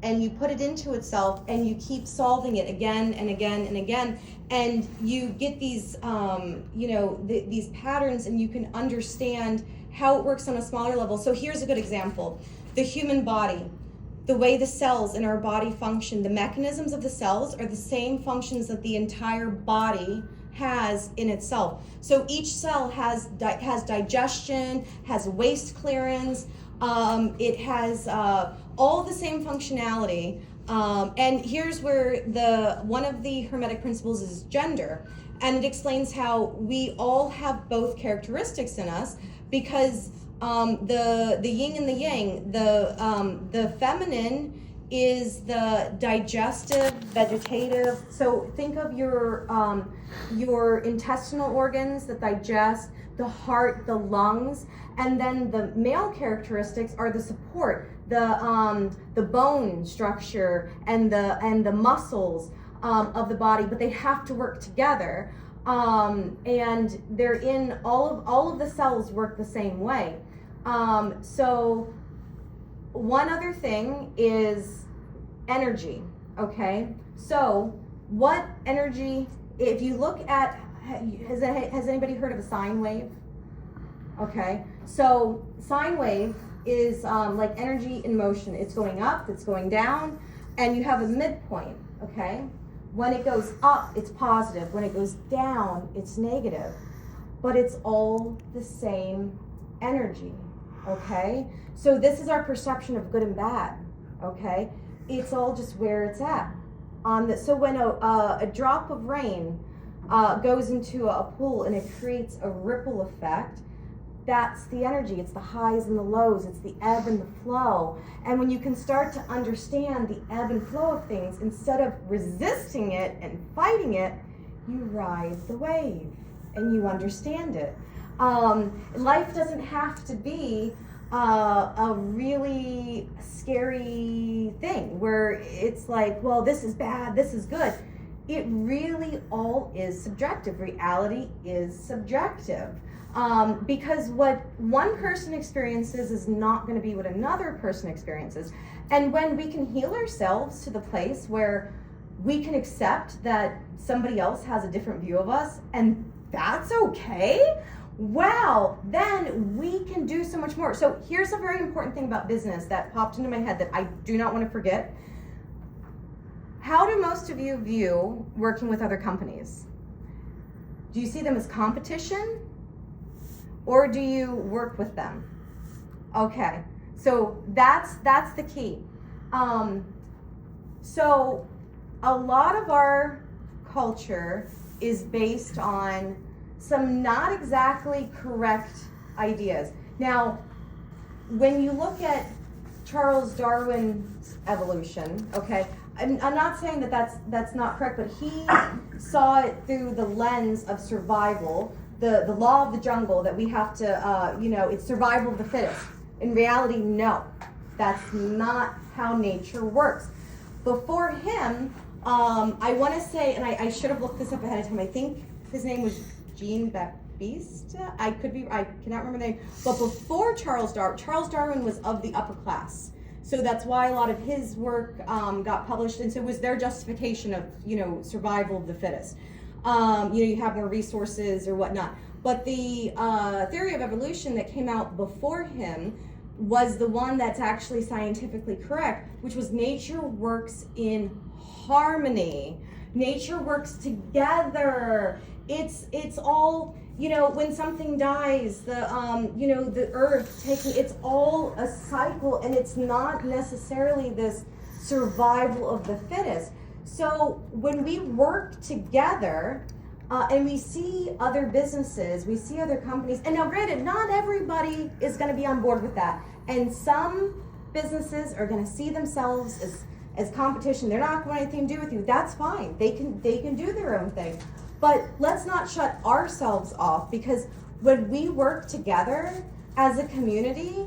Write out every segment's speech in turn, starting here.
and you put it into itself and you keep solving it again and again and again, and you get these these patterns, and you can understand how it works on a smaller level. So here's a good example. The human body, the way the cells in our body function, the mechanisms of the cells are the same functions that the entire body has in itself. So each cell has digestion, has waste clearance, it has all the same functionality. And here's where one of the Hermetic principles is gender, and it explains how we all have both characteristics in us, because the yin and the yang, the feminine is the digestive, vegetative. So think of your intestinal organs that digest, the heart, the lungs, and then the male characteristics are the support, the bone structure and the muscles of the body, but they have to work together. And they're in all of the cells work the same way. So one other thing is energy. Okay, so what energy? If you look at, has anybody heard of a sine wave? Okay, so sine wave is like energy in motion. It's going up, it's going down, and you have a midpoint. Okay. When it goes up, it's positive. When it goes down, it's negative. But it's all the same energy, okay? So this is our perception of good and bad, okay? It's all just where it's at. So when a drop of rain goes into a pool and it creates a ripple effect, that's the energy. It's the highs and the lows. It's the ebb and the flow. And when you can start to understand the ebb and flow of things, instead of resisting it and fighting it, you ride the wave and you understand it. Life doesn't have to be a really scary thing where it's like, well, this is bad, this is good. It really all is subjective. Reality is subjective. Because what one person experiences is not going to be what another person experiences. And when we can heal ourselves to the place where we can accept that somebody else has a different view of us, and that's okay, wow, then we can do so much more. So here's a very important thing about business that popped into my head that I do not want to forget. How do most of you view working with other companies? Do you see them as competition? Or do you work with them? Okay, so that's the key. So a lot of our culture is based on some not exactly correct ideas. Now, when you look at Charles Darwin's evolution, okay, I'm not saying that that's not correct, but he saw it through the lens of survival. The law of the jungle, that we have to, it's survival of the fittest. In reality, no, that's not how nature works. Before him, I want to say, and I should have looked this up ahead of time, I think his name was Jean-Baptiste, I cannot remember the name, but before Charles Darwin was of the upper class. So that's why a lot of his work got published, and so it was their justification of, survival of the fittest. You have more resources or whatnot. But the theory of evolution that came out before him was the one that's actually scientifically correct, which was nature works in harmony. Nature works together. It's all, when something dies, the earth it's all a cycle, and it's not necessarily this survival of the fittest. So when we work together, and we see other businesses, we see other companies, and now granted, not everybody is going to be on board with that. And some businesses are going to see themselves as competition. They're not going to have anything to do with you. That's fine. They can do their own thing. But let's not shut ourselves off, because when we work together as a community,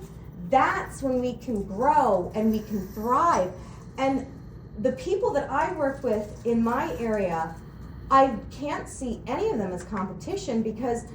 that's when we can grow and we can thrive. And the people that I work with in my area, I can't see any of them as competition, because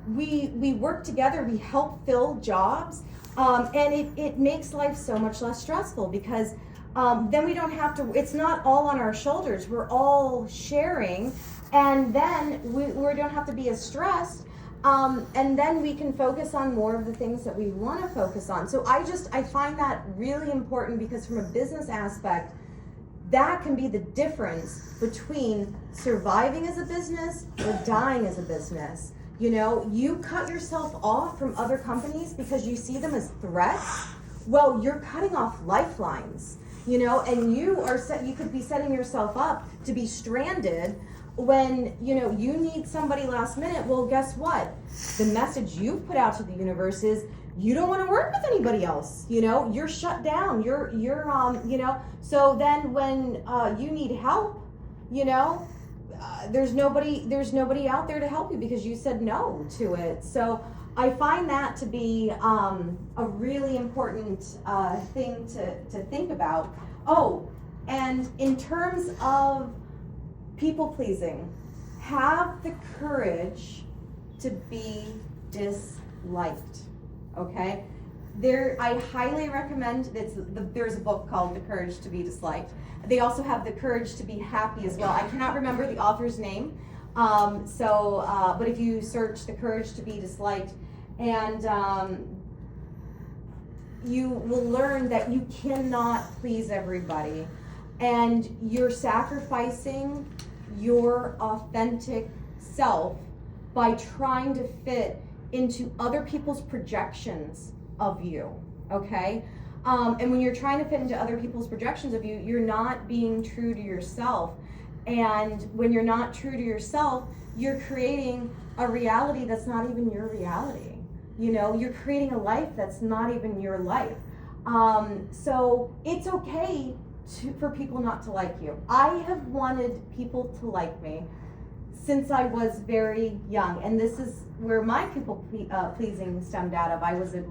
we work together, we help fill jobs, and it makes life so much less stressful, because then we don't have to, it's not all on our shoulders. We're all sharing, and then we don't have to be as stressed. And then we can focus on more of the things that we want to focus on. So I find that really important, because from a business aspect, that can be the difference between surviving as a business or dying as a business. You know, you cut yourself off from other companies because you see them as threats. Well, you're cutting off lifelines, you know, and you could be setting yourself up to be stranded when, you know, you need somebody last minute. Well, guess what? The message you've put out to the universe is you don't want to work with anybody else. You know, you're shut down. You're you know, so then when you need help, you know, there's nobody out there to help you because you said no to it. So I find that to be a really important thing to think about. Oh, and in terms of people pleasing, have the courage to be disliked. Okay, I highly recommend. There's a book called The Courage to be Disliked. They also have The Courage to be Happy as well. I cannot remember the author's name, but if you search The Courage to be Disliked, and you will learn that you cannot please everybody, and you're sacrificing your authentic self by trying to fit into other people's projections of you, okay? And when you're trying to fit into other people's projections of you, you're not being true to yourself. And when you're not true to yourself, you're creating a reality that's not even your reality. You know, you're creating a life that's not even your life. So it's okay for people not to like you. I have wanted people to like me since I was very young, and this is where my people pleasing stemmed out of. I was a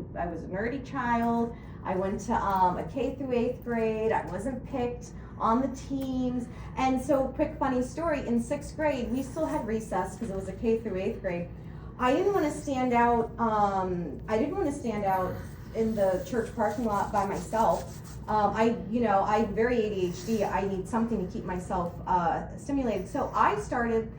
nerdy child. I went to a K through 8th grade. I wasn't picked on the teams, and so quick funny story, in 6th grade we still had recess because it was a K through 8th grade. I didn't want to stand out in the church parking lot by myself. I'm very ADHD. I need something to keep myself stimulated. So I started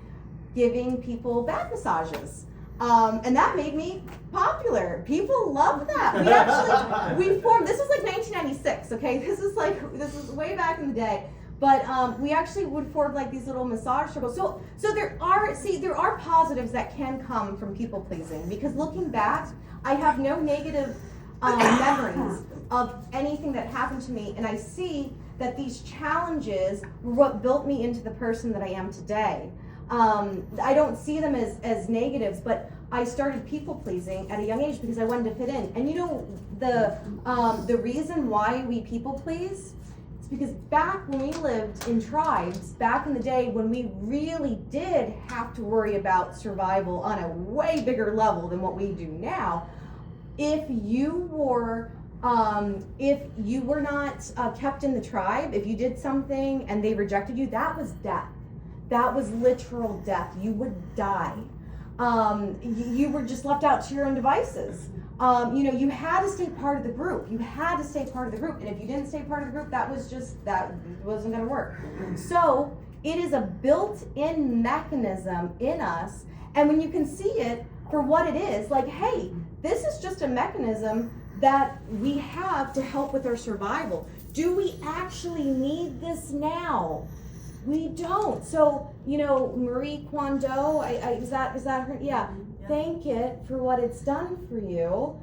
giving people back massages. And that made me popular. People loved that. We formed, this was like 1996, okay? This is way back in the day. But we actually would form like these little massage circles. So there are positives that can come from people pleasing, because looking back, I have no negative memories of anything that happened to me, and I see that these challenges were what built me into the person that I am today. I don't see them as negatives, but I started people pleasing at a young age because I wanted to fit in. And you know, the reason why we people please, it's because back when we lived in tribes, back in the day when we really did have to worry about survival on a way bigger level than what we do now, if you were not kept in the tribe, if you did something and they rejected you, that was death. That was literal death. You would die. You were just left out to your own devices. You had to stay part of the group. And if you didn't stay part of the group, that wasn't going to work. So it is a built-in mechanism in us. And when you can see it for what it is, like, hey, this is just a mechanism that we have to help with our survival. Do we actually need this now? We don't. So, Marie Kondo, is that her? Yeah. Thank it for what it's done for you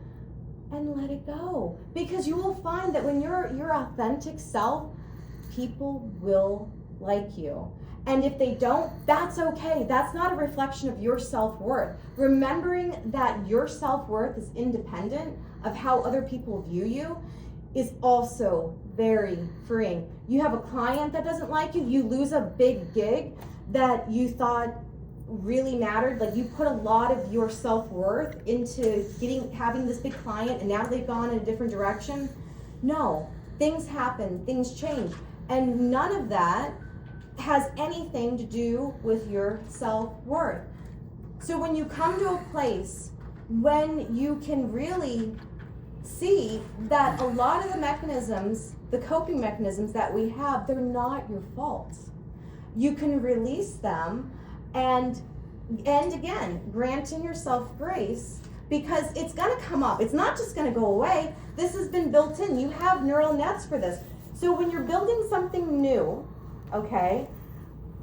and let it go. Because you will find that when you're your authentic self, people will like you. And if they don't, that's okay. That's not a reflection of your self-worth. Remembering that your self-worth is independent of how other people view you is also very freeing. You have a client that doesn't like you, you lose a big gig that you thought really mattered, like you put a lot of your self-worth into having this big client, and now they've gone in a different direction. No, things happen, things change, and none of that has anything to do with your self-worth. So when you come to a place when you can really see that a lot of the mechanisms the coping mechanisms that we have, they're not your fault. You can release them and again, granting yourself grace, because it's going to come up. It's not just going to go away. This has been built in. You have neural nets for this. So when you're building something new, okay,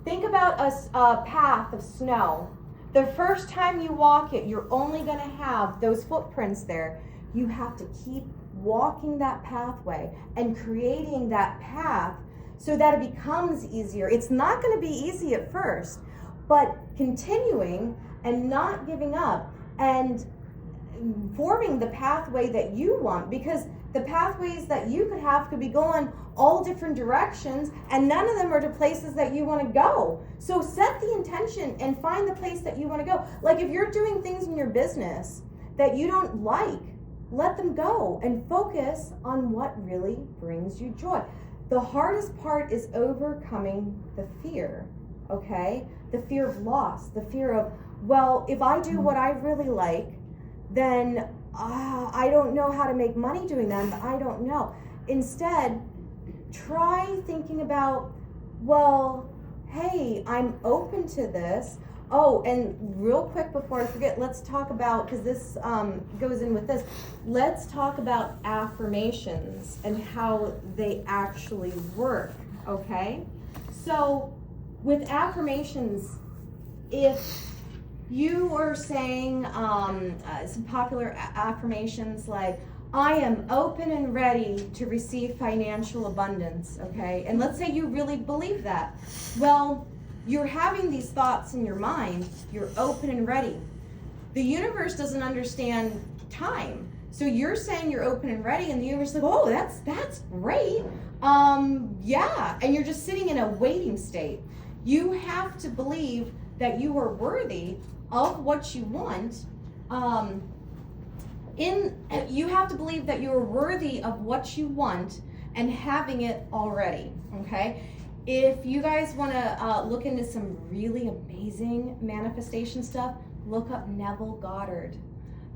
think about a path of snow. The first time you walk it, you're only going to have those footprints there. You have to keep walking that pathway and creating that path so that it becomes easier. It's not going to be easy at first, but continuing and not giving up and forming the pathway that you want, because the pathways that you could be going all different directions, and none of them are to places that you want to go. So set the intention and find the place that you want to go. Like if you're doing things in your business that you don't like, let them go and focus on what really brings you joy. The hardest part is overcoming the fear, okay? The fear of loss, the fear of, well, if I do what I really like, then I don't know how to make money doing that. I don't know. Instead, try thinking about, well, hey, I'm open to this. Oh, and real quick before I forget, let's talk about, because this goes in with this, let's talk about affirmations and how they actually work, okay? So with affirmations, if you are saying some popular affirmations like, I am open and ready to receive financial abundance, okay? And let's say you really believe that. Well, you're having these thoughts in your mind, you're open and ready. The universe doesn't understand time. So you're saying you're open and ready, and the universe is like, oh, that's great. Yeah, and you're just sitting in a waiting state. You have to believe that you are worthy of what you want. You have to believe that you are worthy of what you want and having it already, okay? If you guys want to look into some really amazing manifestation stuff, look up Neville Goddard.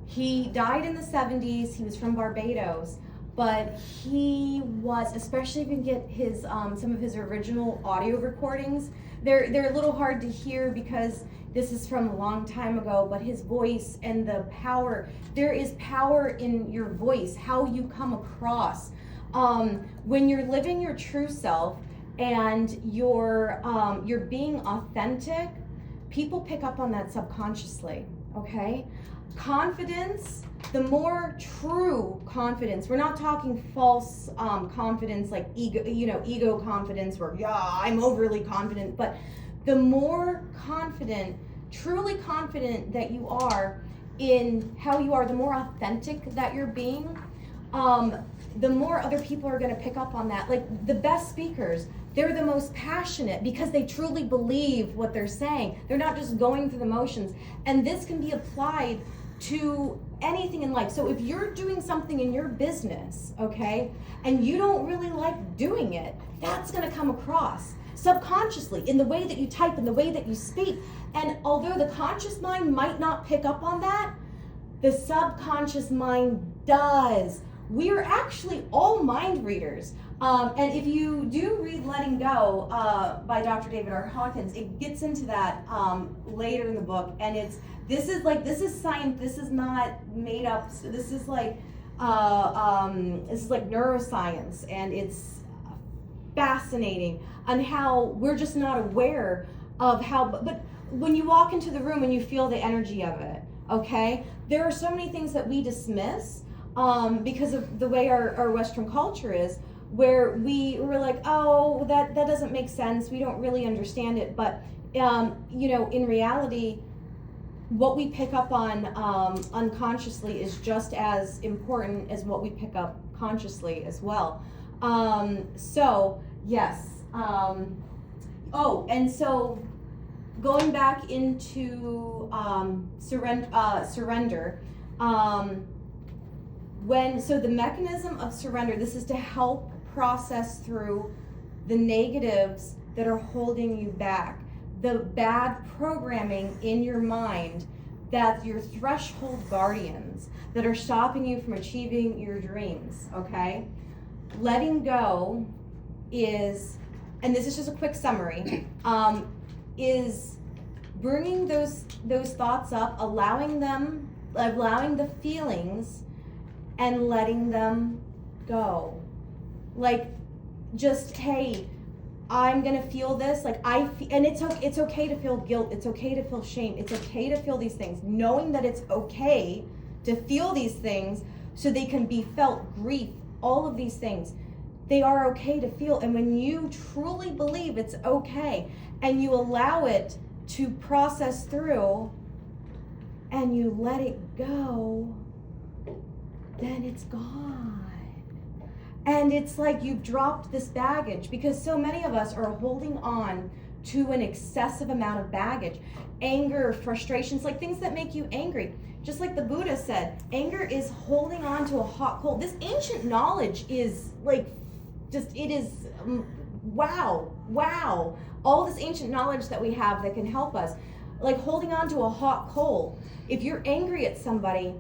He died in the 70s. He was from Barbados, but he was, especially if you can get his some of his original audio recordings, they're a little hard to hear because this is from a long time ago, but his voice and the power, there is power in your voice, how you come across. When you're living your true self and you're being authentic, people pick up on that subconsciously, okay? Confidence, the more true confidence, we're not talking false confidence like ego confidence where, yeah, I'm overly confident, but the more confident, truly confident that you are in how you are, the more authentic that you're being, the more other people are going to pick up on that. Like the best speakers, they're the most passionate because they truly believe what they're saying. They're not just going through the motions. And this can be applied to anything in life. So if you're doing something in your business, okay, and you don't really like doing it, that's going to come across subconsciously in the way that you type, in the way that you speak. And although the conscious mind might not pick up on that, the subconscious mind does. We are actually all mind readers. And if you do read Letting Go by Dr. David R. Hawkins, it gets into that later in the book. And this is science. This is not made up. This is like neuroscience, and it's fascinating on how we're just not aware of how. But when you walk into the room and you feel the energy of it, okay, there are so many things that we dismiss because of the way our Western culture is, where we're like, oh, that doesn't make sense. We don't really understand it. But in reality, what we pick up on unconsciously is just as important as what we pick up consciously as well. So yes. And so going back into surrender. So the mechanism of surrender, this is to help process through the negatives that are holding you back, the bad programming in your mind, that's your threshold guardians that are stopping you from achieving your dreams, okay? letting go is, and this is just a quick summary, is bringing those thoughts up, allowing the feelings, and letting them go. Like, just, hey, I'm gonna feel this. Like, and it's okay to feel guilt. It's okay to feel shame. It's okay to feel these things. Knowing that it's okay to feel these things, so they can be felt, grief, all of these things. They are okay to feel. And when you truly believe it's okay, and you allow it to process through, and you let it go, then it's gone. And it's like you've dropped this baggage, because so many of us are holding on to an excessive amount of baggage. Anger, frustrations, like things that make you angry. Just like the Buddha said, anger is holding on to a hot coal. This ancient knowledge is like, just, it is, wow. All this ancient knowledge that we have that can help us. Like holding on to a hot coal. If you're angry at somebody,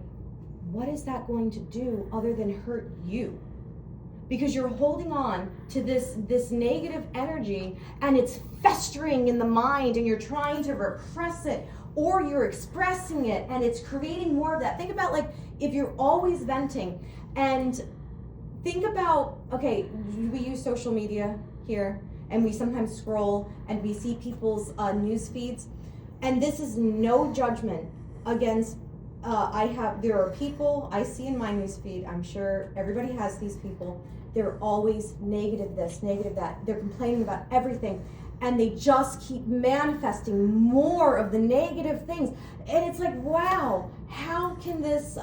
what is that going to do other than hurt you? Because you're holding on to this negative energy, and it's festering in the mind, and you're trying to repress it, or you're expressing it, and it's creating more of that. Think about, like, if you're always venting, and think about, okay, we use social media here, and we sometimes scroll, and we see people's news feeds, and this is no judgment against, there are people I see in my news feed, I'm sure everybody has these people. They're always negative this, negative that. They're complaining about everything, and they just keep manifesting more of the negative things. And it's like, wow, how can this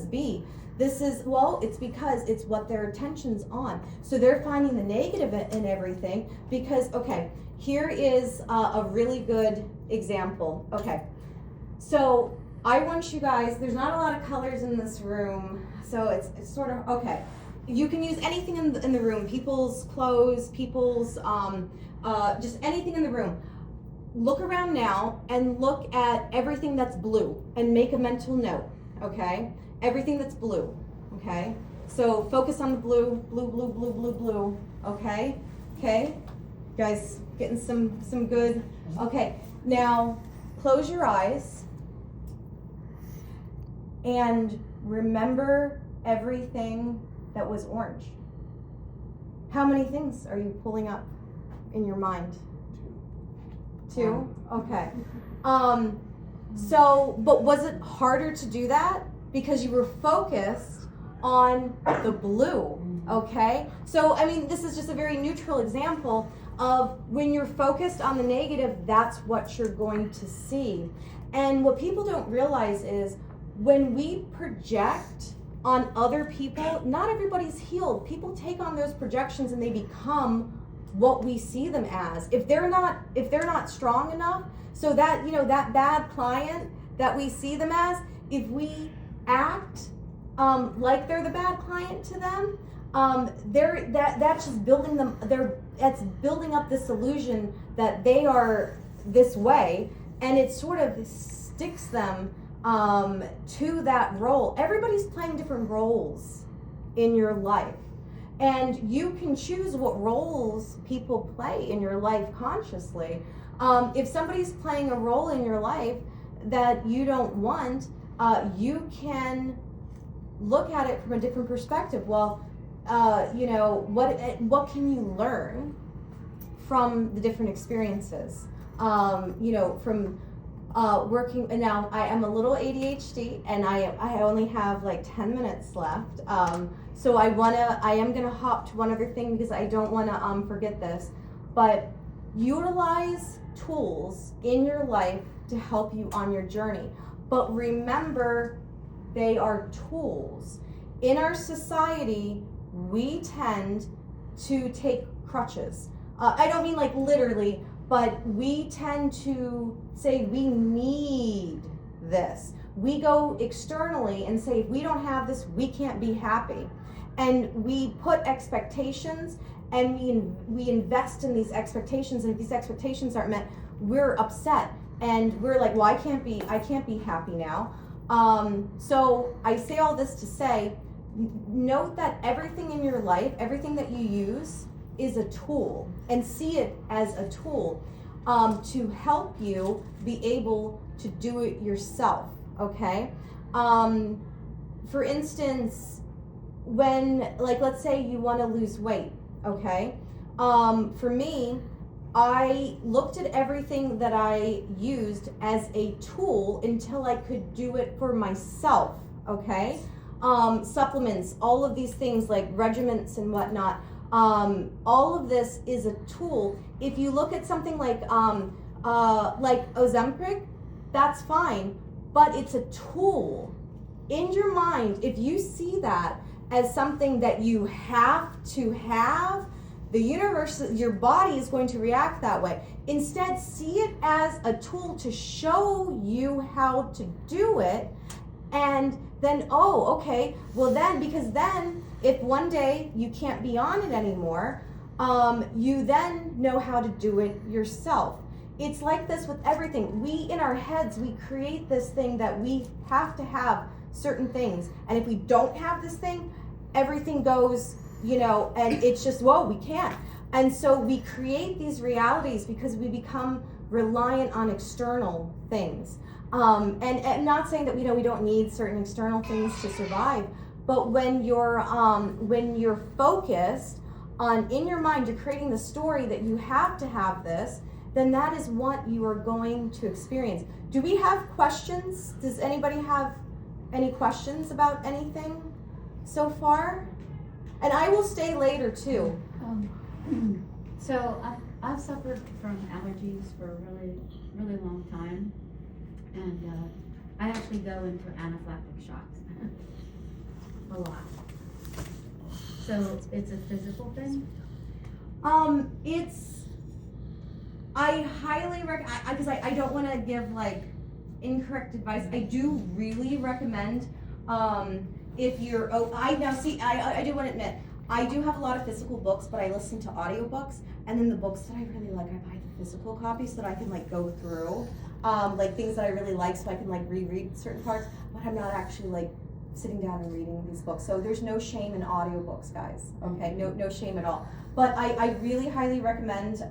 be? This is, well, it's because it's what their attention's on. So they're finding the negative in everything, because, okay, here is a really good example. Okay, so I want you guys, there's not a lot of colors in this room, so it's sort of, okay. You can use anything in the room, people's clothes, people's, just anything in the room. Look around now and look at everything that's blue and make a mental note, okay? Everything that's blue, okay? So focus on the blue, okay? Okay? Guys, getting some good, okay. Now, close your eyes and remember everything that was orange. How many things are you pulling up in your mind? Two? Okay. So, but was it harder to do that? Because you were focused on the blue, okay? So, I mean, this is just a very neutral example of when you're focused on the negative, that's what you're going to see. And what people don't realize is when we project on other people, not everybody's healed. People take on those projections and they become what we see them as. If they're not strong enough, so that, you know, that bad client that we see them as, if we act like they're the bad client to them, that's just building them. That's building up this illusion that they are this way, and it sort of sticks them to that role. Everybody's playing different roles in your life, and you can choose what roles people play in your life consciously. If somebody's playing a role in your life that you don't want, you can look at it from a different perspective. Well, you know, what can you learn from the different experiences? You know, from working, and now I am a little ADHD, and I only have like 10 minutes left. So I am gonna hop to one other thing because I don't wanna forget this. But utilize tools in your life to help you on your journey. But remember, they are tools. In our society, we tend to take crutches. I don't mean like literally, but we tend to say we need this. We go externally and say, if we don't have this, we can't be happy. And we put expectations, and we invest in these expectations, and if these expectations aren't met, we're upset. And we're like, well, I can't be happy now. So I say all this to say, note that everything in your life, everything that you use is a tool, and see it as a tool to help you be able to do it yourself, okay? For instance, when, like, let's say you want to lose weight, okay? For me, I looked at everything that I used as a tool until I could do it for myself, okay? Supplements, all of these things like regiments and whatnot, all of this is a tool. If you look at something like Ozempic, that's fine, but it's a tool. In your mind, if you see that as something that you have to have, the universe, your body is going to react that way. Instead, see it as a tool to show you how to do it, and then, oh, okay, well then, because then, if one day you can't be on it anymore, you then know how to do it yourself. It's like this with everything. We, in our heads, we create this thing that we have to have certain things, and if we don't have this thing, everything goes, and it's just, whoa, we can't. And so we create these realities because we become reliant on external things. And not saying that we don't need certain external things to survive, but when you're focused on, in your mind, you're creating the story that you have to have this, then that is what you are going to experience. Do we have questions? Does anybody have any questions about anything so far? And I will stay later too. So I've suffered from allergies for a really, really long time, and I actually go into anaphylactic shocks a lot. So it's a physical thing? I highly recommend, because I don't want to give like incorrect advice. I do really recommend, if you're, I do want to admit, I do have a lot of physical books, but I listen to audiobooks, and then the books that I really like, I buy the physical copies so that I can like go through, like things that I really like, so I can like reread certain parts, but I'm not actually like sitting down and reading these books. So there's no shame in audiobooks, guys, okay? No shame at all. But I really highly recommend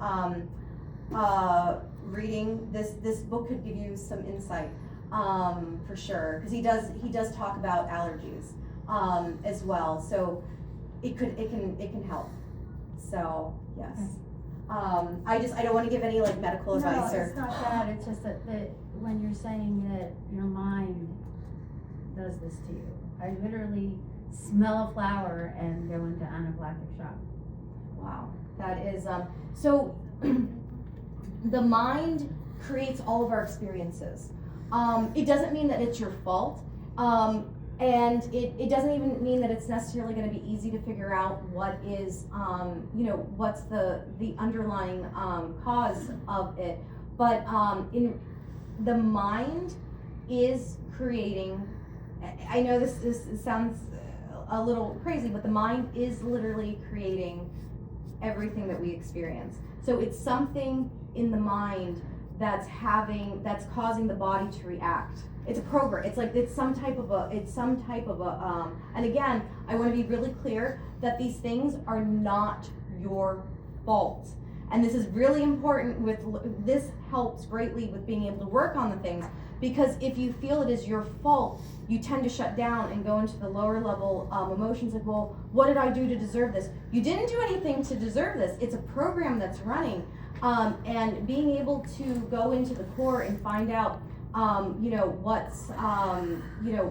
reading this book. Could give you some insight, for sure, because he does talk about allergies as well, so it can help. So yes. I don't want to give any like medical advice. No, it's not that. It's just that when you're saying that your mind does this to you, I literally smell a flower and go into anaphylactic shock. Wow, that is so. The mind creates all of our experiences. It doesn't mean that it's your fault, and it doesn't even mean that it's necessarily going to be easy to figure out what is, what's the underlying cause of it. But in the mind is creating. I know this sounds a little crazy, but the mind is literally creating everything that we experience. So it's something in the mind that's causing the body to react. It's a program. It's some type of a and again, I want to be really clear that these things are not your fault. And this is really important this helps greatly with being able to work on the things, because if you feel it is your fault, you tend to shut down and go into the lower level emotions like, well, what did I do to deserve this? You didn't do anything to deserve this. It's a program that's running. And being able to go into the core and find out,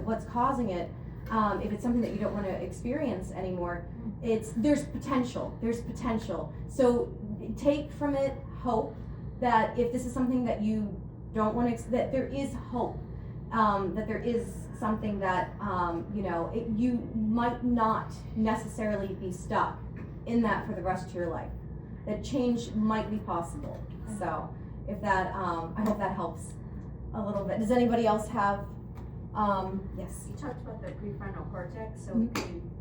what's causing it. If it's something that you don't want to experience anymore, there's potential. So take from it hope that if this is something that you don't want to, that there is hope, that there is something that, you might not necessarily be stuck in that for the rest of your life. That change might be possible. So if that, I hope that helps a little bit. Does anybody else have, yes? You talked about the prefrontal cortex, so Mm-hmm. could you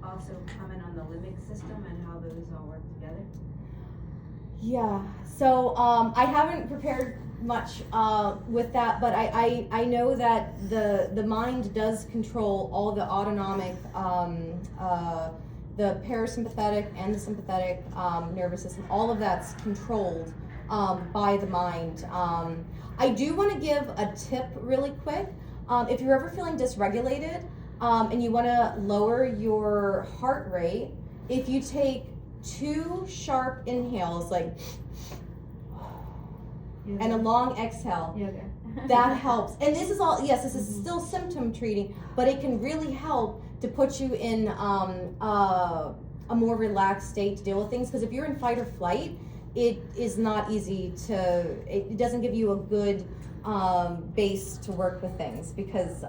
also comment on the limbic system and how those all work together? Yeah, so I haven't prepared much with that, but I know that the mind does control all the autonomic, the parasympathetic and the sympathetic nervous system. All of that's controlled by the mind. I do want to give a tip really quick. If you're ever feeling dysregulated and you want to lower your heart rate, if you take 2 sharp inhales, like, and a long exhale, Yoga. that helps. And this is all, yes, this is still symptom treating, but it can really help to put you in a more relaxed state to deal with things. Because if you're in fight or flight, it is not easy to, it doesn't give you a good base to work with things. Because,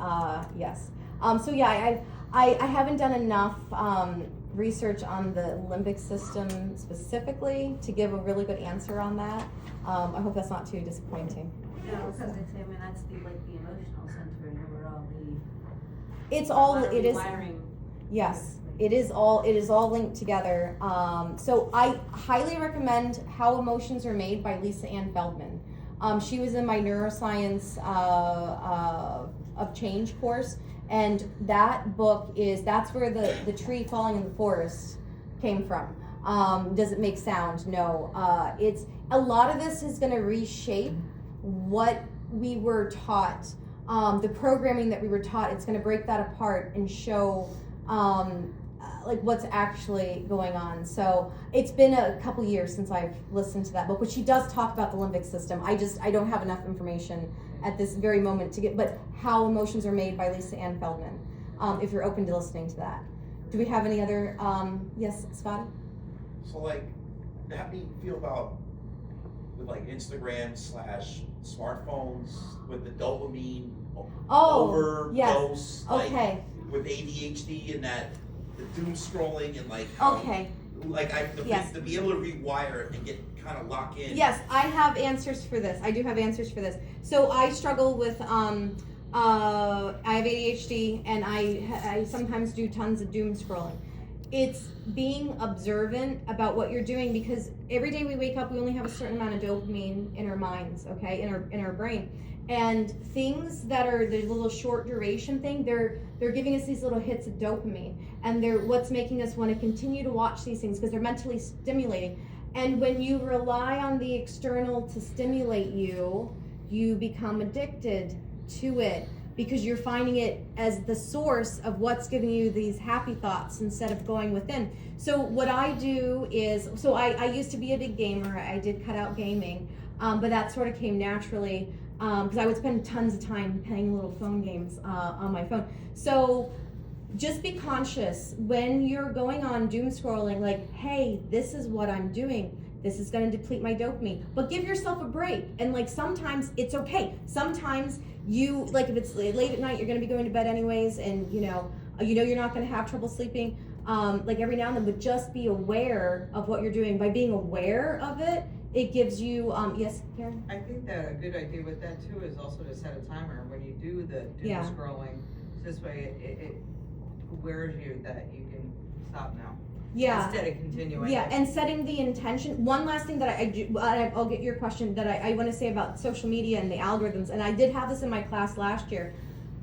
yes. So yeah, I haven't done enough research on the limbic system specifically to give a really good answer on that. I hope that's not too disappointing. No, because it's, I mean, that's the, like, the emotional center and where all the. It's all, a lot of it is, rewiring. yes, it is all linked together. So I highly recommend How Emotions Are Made by Lisa Ann Feldman. She was in my neuroscience of change course, and that book that's where the tree falling in the forest came from. Does it make sound? No. It's a lot of this is going to reshape what we were taught, the programming that we were taught. It's going to break that apart and show like what's actually going on. So it's been a couple years since I've listened to that book, but she does talk about the limbic system. I don't have enough information at this very moment to get, but How Emotions Are Made by Lisa Ann Feldman, if you're open to listening to that. Do we have any other, yes, Scotty? So like, how do you feel about with like Instagram / smartphones with the dopamine overdose, like Okay. with ADHD and that the doom scrolling and like how, Okay. like Yes. to be able to rewire and get kind of lock in. Yes, I have answers for this. I do have answers for this. So I struggle with I have ADHD, and I sometimes do tons of doom scrolling. It's being observant about what you're doing, because every day we wake up, we only have a certain amount of dopamine in our minds, okay, in our brain. And things that are the little short duration thing, they're giving us these little hits of dopamine, and they're what's making us want to continue to watch these things because they're mentally stimulating. And when you rely on the external to stimulate you, you become addicted to it because you're finding it as the source of what's giving you these happy thoughts instead of going within. So what I do is, I used to be a big gamer. I did cut out gaming, but that sort of came naturally because I would spend tons of time playing little phone games on my phone. So just be conscious when you're going on doom scrolling, like, hey, this is what I'm doing. This is going to deplete my dopamine. But give yourself a break. And like sometimes it's okay. Sometimes you, like if it's late at night, you're going to be going to bed anyways, and you know you're not going to have trouble sleeping. Like every now and then, but just be aware of what you're doing. By being aware of it, it gives you, yes, Karen? I think that a good idea with that too is also to set a timer when you do the Yeah. scrolling. This way it awares you that you can stop now. Yeah. Instead of continuing. Yeah, and setting the intention. One last thing that I do, I'll get your question, that I want to say about social media and the algorithms, and I did have this in my class last year,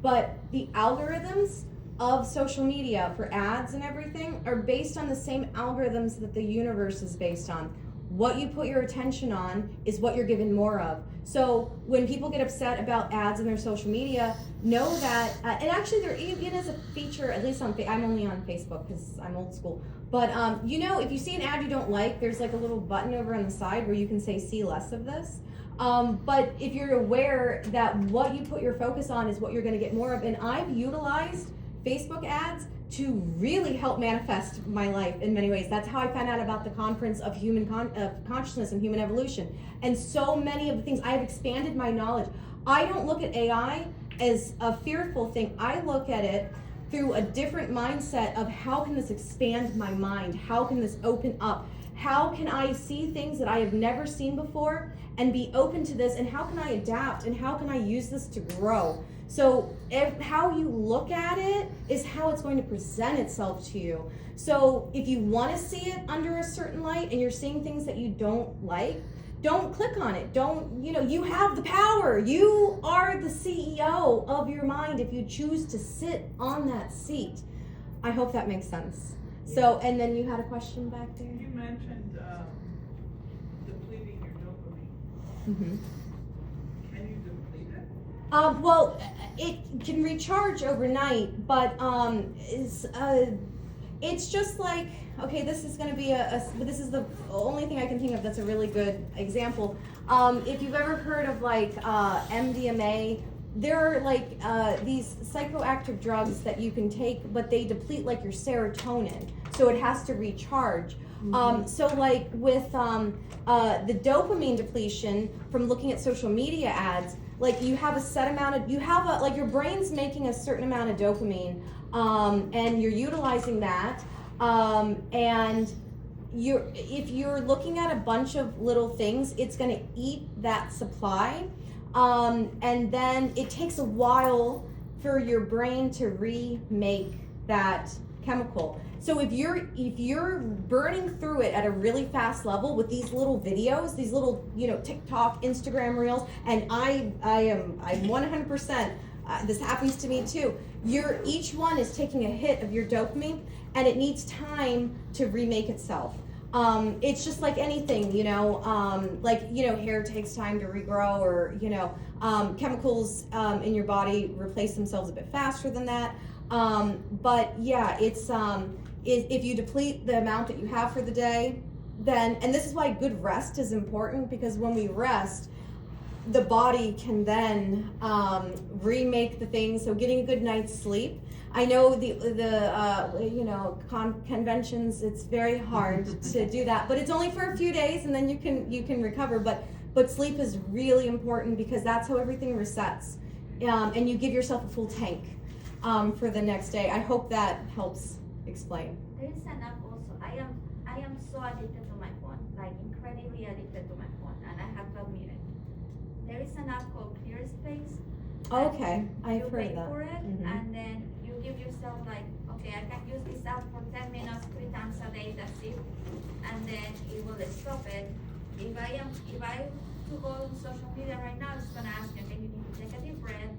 but the algorithms of social media for ads and everything are based on the same algorithms that the universe is based on. What you put your attention on is what you're given more of. So when people get upset about ads in their social media, know that, and actually there even is a feature, at least I'm only on Facebook because I'm old school, but if you see an ad you don't like, there's like a little button over on the side where you can say see less of this. But if you're aware that what you put your focus on is what you're going to get more of, and I've utilized Facebook ads to really help manifest my life in many ways. That's how I found out about the conference of human consciousness and human evolution. And so many of the things, I have expanded my knowledge. I don't look at AI as a fearful thing. I look at it through a different mindset of how can this expand my mind? How can this open up? How can I see things that I have never seen before and be open to this? And how can I adapt? And how can I use this to grow? So how you look at it is how it's going to present itself to you. So if you want to see it under a certain light and you're seeing things that you don't like, don't click on it. Don't, you have the power. You are the CEO of your mind if you choose to sit on that seat. I hope that makes sense. So, and then you had a question back there? You mentioned depleting your dopamine. Mm-hmm. Can you deplete it? Well, it can recharge overnight, but it's just like, okay, this is going to be this is the only thing I can think of that's a really good example. If you've ever heard of like MDMA, there are like these psychoactive drugs that you can take, but they deplete like your serotonin, so it has to recharge. So like with the dopamine depletion from looking at social media ads, like you have a set amount of, like your brain's making a certain amount of dopamine, and you're utilizing that, and if you're looking at a bunch of little things, it's gonna eat that supply, and then it takes a while for your brain to remake that chemical. So if you're burning through it at a really fast level with these little videos, these little TikTok, Instagram reels, and I'm 100%. This happens to me too. Each one is taking a hit of your dopamine, and it needs time to remake itself. It's just like anything, hair takes time to regrow, or chemicals in your body replace themselves a bit faster than that. But yeah, it's if you deplete the amount that you have for the day, then, and this is why good rest is important, because when we rest, the body can then remake the things. So getting a good night's sleep. I know the conventions, it's very hard to do that, but it's only for a few days, and then you can recover. But sleep is really important, because that's how everything resets, and you give yourself a full tank for the next day. I hope that helps explain. There is an app also. I am so addicted to my phone, like incredibly addicted to my phone, and I have to admit it. There is an app called ClearSpace. Okay, I've You heard pay of that. for it, Mhm. and then you give yourself like, okay, I can use this app for 10 minutes, 3 times a day. That's it, and then it will stop it. If I to go on social media right now, it's gonna ask you, okay, you need to take a deep breath,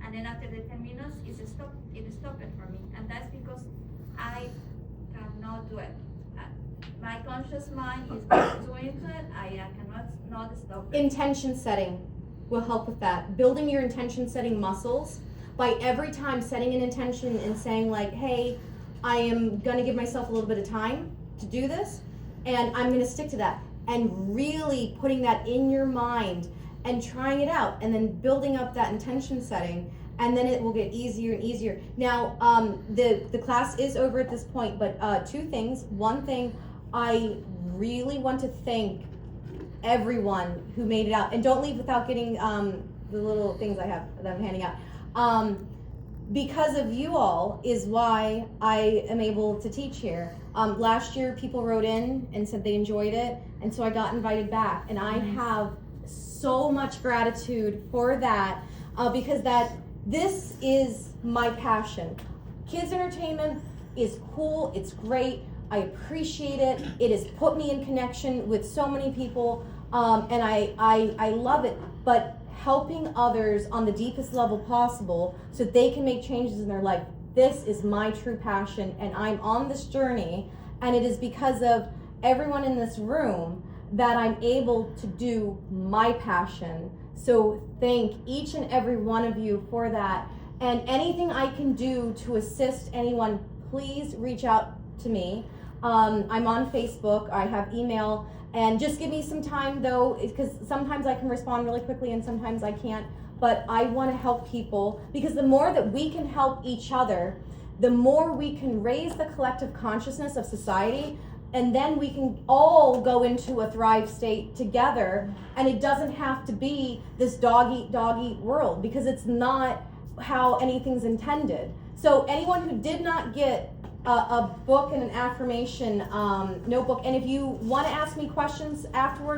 and then after the 10 minutes, it stop it for me, and that's because I cannot do it. My conscious mind is doing it. I cannot not stop it. Intention setting will help with that. Building your intention setting muscles by every time setting an intention and saying like, hey, I am gonna give myself a little bit of time to do this, and I'm gonna stick to that, and really putting that in your mind and trying it out, and then building up that intention setting, and then it will get easier and easier. Now, the class is over at this point, but 2 things. One thing, I really want to thank everyone who made it out, and don't leave without getting the little things I have that I'm handing out. Because of you all is why I am able to teach here. Last year, people wrote in and said they enjoyed it, and so I got invited back, and I have so much gratitude for that, because this is my passion. Kids entertainment is cool, it's great, I appreciate it. It has put me in connection with so many people, and I love it. But helping others on the deepest level possible so they can make changes in their life, this is my true passion, and I'm on this journey, and it is because of everyone in this room that I'm able to do my passion. So thank each and every one of you for that. And anything I can do to assist anyone, please reach out to me. I'm on Facebook, I have email, and just give me some time though, because sometimes I can respond really quickly and sometimes I can't. But I want to help people, because the more that we can help each other, the more we can raise the collective consciousness of society, and then we can all go into a thrive state together, and it doesn't have to be this dog-eat world, because it's not how anything's intended. So anyone who did not get a book and an affirmation notebook, and if you want to ask me questions afterwards,